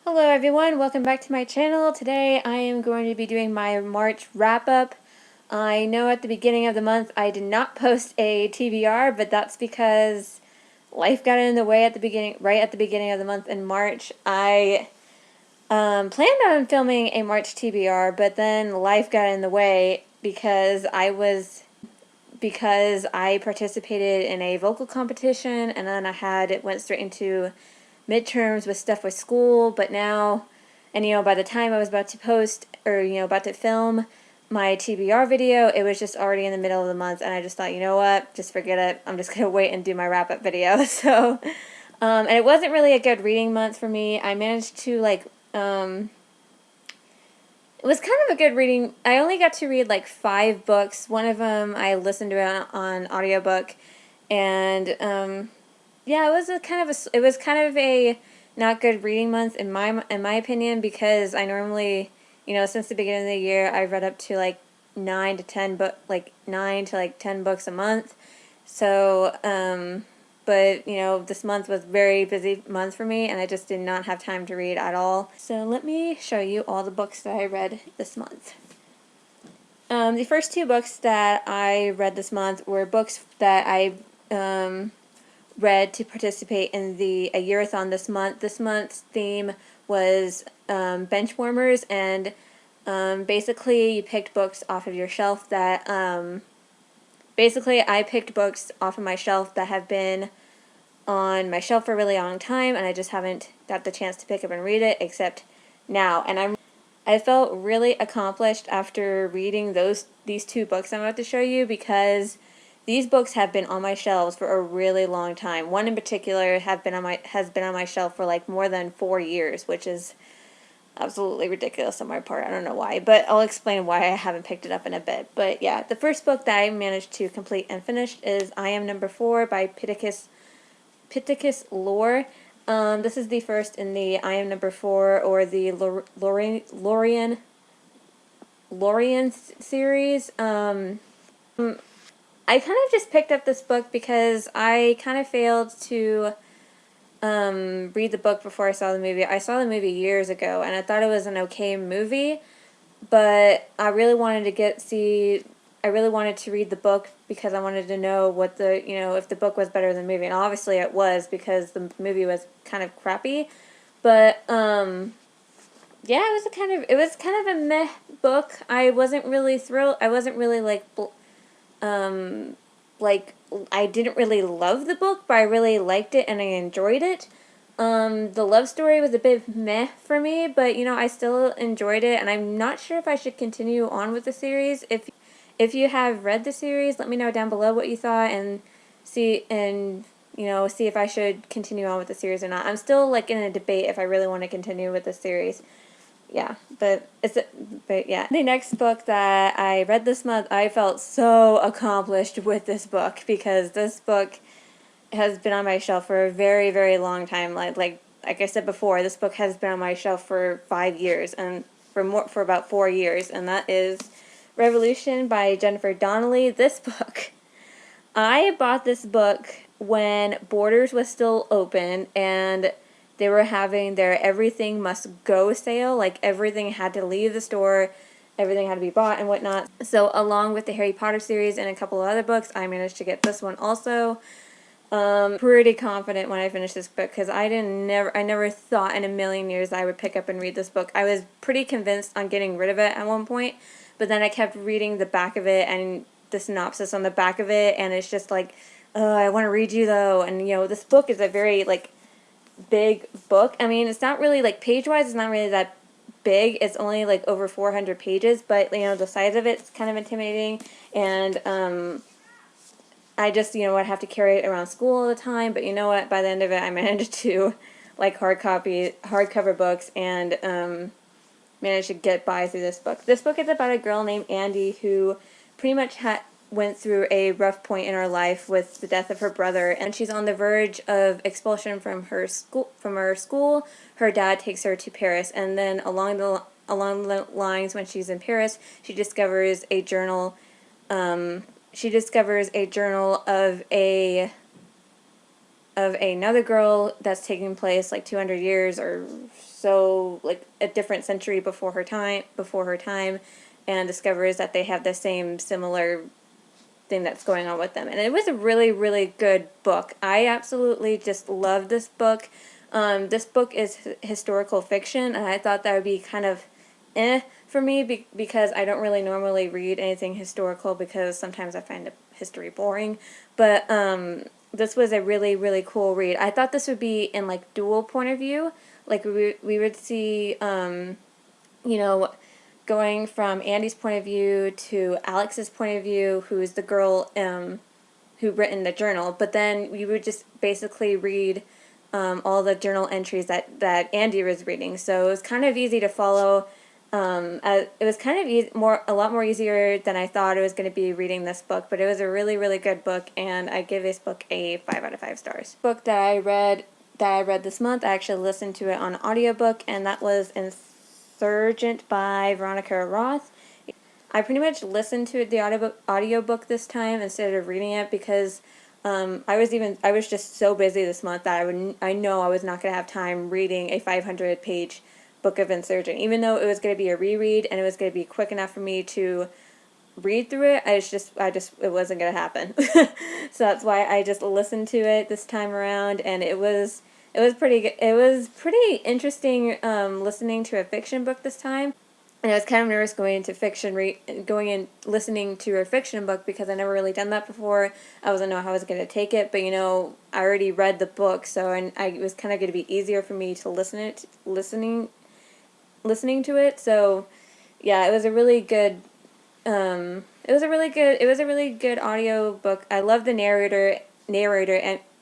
Hello everyone, welcome back to my channel. Today I am going to be doing my March wrap-up. I know at the beginning of the month I did not post a TBR, but that's because life got in the way right at the beginning of the month in March. I planned on filming a March TBR, but then life got in the way because I participated in a vocal competition, and then it went straight into midterms with stuff with school. But now, and by the time I was about to post, or about to film my TBR video, it was just already in the middle of the month, and I just thought, you know what, just forget it, I'm just gonna wait and do my wrap-up video. So and it wasn't really a good reading month for me. I managed to it was kind of a good reading. I only got to read like 5 books. One of them I listened to on audiobook, and yeah, it was kind of a not good reading month in my opinion, because I normally, since the beginning of the year, I've read up to like 9 to 10 10 books a month. So but this month was a very busy month for me, and I just did not have time to read at all. So let me show you all the books that I read this month. The first 2 books that I read this month were books that I read to participate in a year-a-thon this month. This month's theme was bench warmers, and basically you picked books off of your shelf that basically I picked books off of my shelf that have been on my shelf for a really long time, and I just haven't got the chance to pick up and read it except now. And I felt really accomplished after reading these 2 books I'm about to show you, because these books have been on my shelves for a really long time. One in particular has been on my shelf for like more than 4 years, which is absolutely ridiculous on my part. I don't know why, but I'll explain why I haven't picked it up in a bit. But yeah, the first book that I managed to complete and finish is I Am Number 4 by Pittacus Lore. This is the first in the I Am Number 4, or the Lorien series. I kind of just picked up this book because I kind of failed to read the book before I saw the movie. I saw the movie years ago, and I thought it was an okay movie, but I really wanted to read the book because I wanted to know what if the book was better than the movie, and obviously it was, because the movie was kind of crappy. But yeah, it was kind of a meh book. I wasn't really thrilled. I wasn't really I didn't really love the book, but I really liked it and I enjoyed it. The love story was a bit meh for me, but I still enjoyed it, and I'm not sure if I should continue on with the series. If you have read the series, let me know down below what you thought, and see if I should continue on with the series or not. I'm still in a debate if I really want to continue with the series. Yeah, but yeah. The next book that I read this month, I felt so accomplished with this book, because this book has been on my shelf for a very, very long time. Like I said before, this book has been on my shelf for 5 years, and for about 4 years, and that is Revolution by Jennifer Donnelly. This book, I bought this book when Borders was still open, and they were having their Everything Must Go sale. Like, everything had to leave the store, everything had to be bought and whatnot. So along with the Harry Potter series and a couple of other books, I managed to get this one also. Pretty confident when I finished this book, because I never thought in a million years I would pick up and read this book. I was pretty convinced on getting rid of it at one point, but then I kept reading the back of it and the synopsis on the back of it, and it's just like, I want to read you though. And this book is a very big book. I mean, it's not really page-wise, it's not really that big. It's only over 400 pages, but the size of it's kind of intimidating, and I just would have to carry it around school all the time. But you know what? By the end of it, I managed to hardcover books, and managed to get by through this book. This book is about a girl named Andy who pretty much went through a rough point in her life with the death of her brother, and she's on the verge of expulsion from her school. Her dad takes her to Paris, and then along the lines, when she's in Paris, she discovers a journal. She discovers a journal of another girl that's taking place 200 years or so like a different century before her time, and discovers that they have the same similar thing that's going on with them. And it was a really, really good book. I absolutely just love this book. This book is historical fiction, and I thought that would be kind of for me because I don't really normally read anything historical because sometimes I find history boring. But this was a really, really cool read. I thought this would be in like dual point of view. Like we would see, you know, going from Andy's point of view to Alex's point of view, who is the girl who written the journal. But then we would just basically read all the journal entries that Andy was reading. So it was kind of easy to follow. It was kind of a lot more easier than I thought it was going to be reading this book. But it was a really, really good book, and I give this book a 5 out of 5 stars. Book that I read this month, I actually listened to it on audiobook, and that was Insurgent by Veronica Roth. I pretty much listened to the audiobook this time instead of reading it because I was just so busy this month that I know I was not going to have time reading a 500-page book of Insurgent. Even though it was going to be a reread and it was going to be quick enough for me to read through it, it wasn't going to happen. So that's why I just listened to it this time around, and it was pretty good. It was pretty interesting listening to a fiction book this time. And I was kind of nervous going into listening to a fiction book because I never really done that before. I wasn't know how I was going to take it, but I already read the book, so it was kind of going to be easier for me to listening to it. So yeah, it was a really good audio book. I love the narrator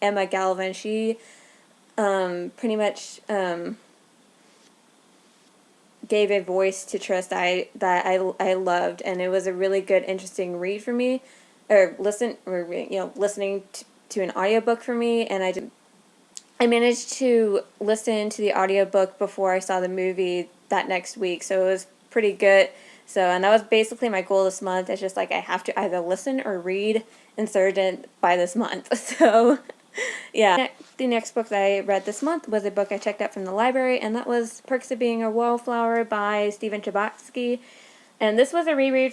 Emma Galvin. She pretty much gave a voice to Trist that I loved, and it was a really good, interesting read for me, listening to an audiobook for me, and I managed to listen to the audiobook before I saw the movie that next week, so it was pretty good. So, and that was basically my goal this month. It's just like I have to either listen or read Insurgent by this month. So, yeah. The next book that I read this month was a book I checked out from the library, and that was Perks of Being a Wallflower by Stephen Chbosky. And this was another reread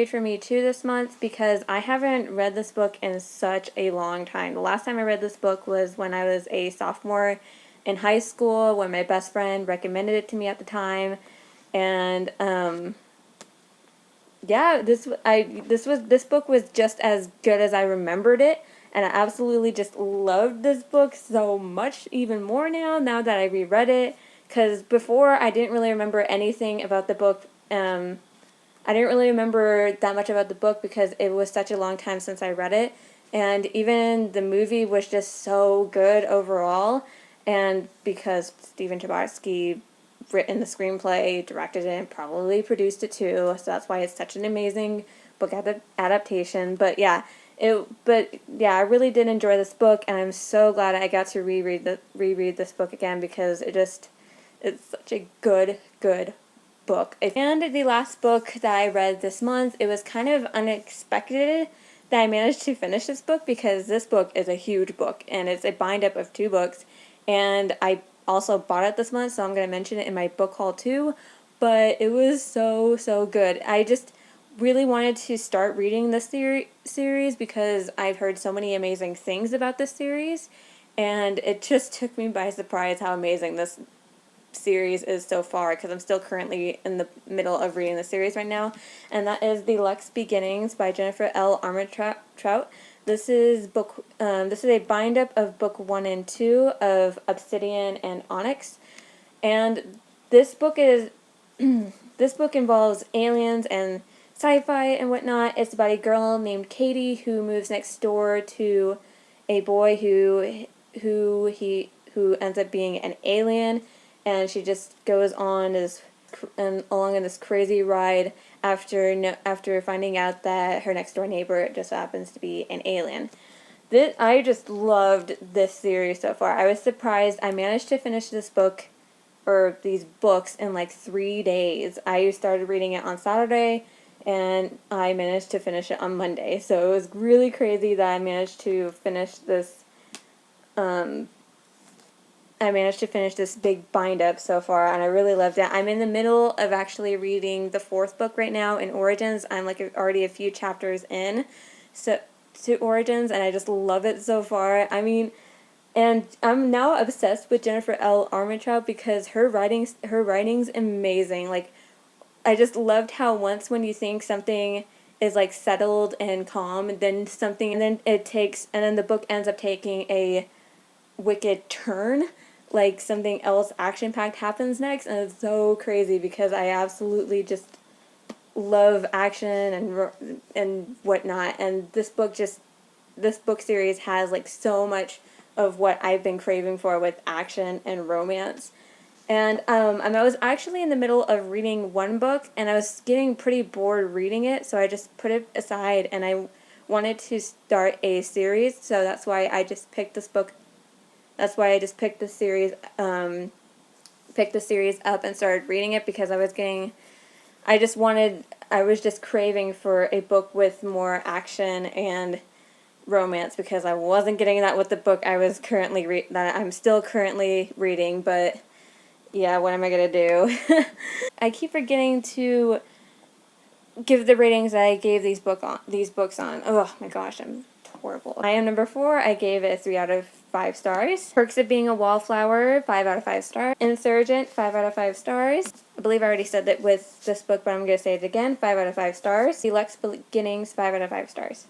for me too this month because I haven't read this book in such a long time. The last time I read this book was when I was a sophomore in high school, when my best friend recommended it to me at the time. And yeah, this book was just as good as I remembered it. And I absolutely just loved this book so much, even more now that I reread it. Because before, I didn't really remember anything about the book. I didn't really remember that much about the book because it was such a long time since I read it. And even the movie was just so good overall. And because Stephen Chbosky written the screenplay, directed it, and probably produced it too. So that's why it's such an amazing book adaptation. But yeah. I really did enjoy this book, and I'm so glad I got to reread this book again because it's such a good book. And the last book that I read this month, it was kind of unexpected that I managed to finish this book because this book is a huge book, and it's a bind-up of 2 books, and I also bought it this month, so I'm going to mention it in my book haul too, but it was so good. I just really wanted to start reading this series because I've heard so many amazing things about this series, and it just took me by surprise how amazing this series is so far because I'm still currently in the middle of reading the series right now, and that is the Luxe Beginnings by Jennifer L. Armentrout. This is a bind-up of book 1 and 2 of Obsidian and Onyx, and this book involves aliens and sci-fi and whatnot. It's about a girl named Katie who moves next door to a boy who ends up being an alien, and she just goes on along in this crazy ride after finding out that her next door neighbor just happens to be an alien. I just loved this series so far. I was surprised I managed to finish these books in like 3 days. I started reading it on Saturday, and I managed to finish it on Monday. So it was really crazy that I managed to finish this I managed to finish this big bind-up so far, and I really loved it. I'm in the middle of actually reading the 4th book right now in Origins. I'm like already a few chapters in to Origins, and I just love it so far. I mean, and I'm now obsessed with Jennifer L. Armentrout because her writing's amazing. Like, I just loved how once when you think something is like settled and calm, and then the book ends up taking a wicked turn, like something else action-packed happens next, and it's so crazy because I absolutely just love action and whatnot, and this book series has like so much of what I've been craving for with action and romance. And I was actually in the middle of reading one book, and I was getting pretty bored reading it, so I just put it aside, and I wanted to start a series, so that's why I just picked this book. That's why I just picked the series up and started reading it, because I was just craving for a book with more action and romance, because I wasn't getting that with the book that I'm still currently reading, but yeah, what am I gonna do? I keep forgetting to give the ratings that I gave these books on. Oh my gosh, I'm horrible. I Am Number 4, I gave it 3 out of 5 stars. Perks of Being a Wallflower, 5 out of 5 stars. Insurgent, 5 out of 5 stars. I believe I already said that with this book, but I'm going to say it again, 5 out of 5 stars. Luxe Beginnings, 5 out of 5 stars.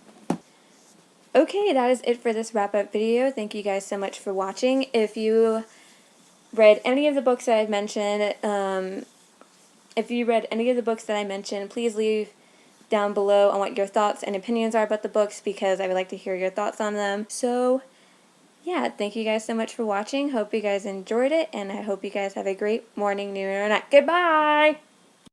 Okay, that is it for this wrap-up video. Thank you guys so much for watching. If you read any of the books that I've mentioned, please leave down below on what your thoughts and opinions are about the books, because I would like to hear your thoughts on them. So, yeah, thank you guys so much for watching. Hope you guys enjoyed it, and I hope you guys have a great morning, noon, or night. Goodbye!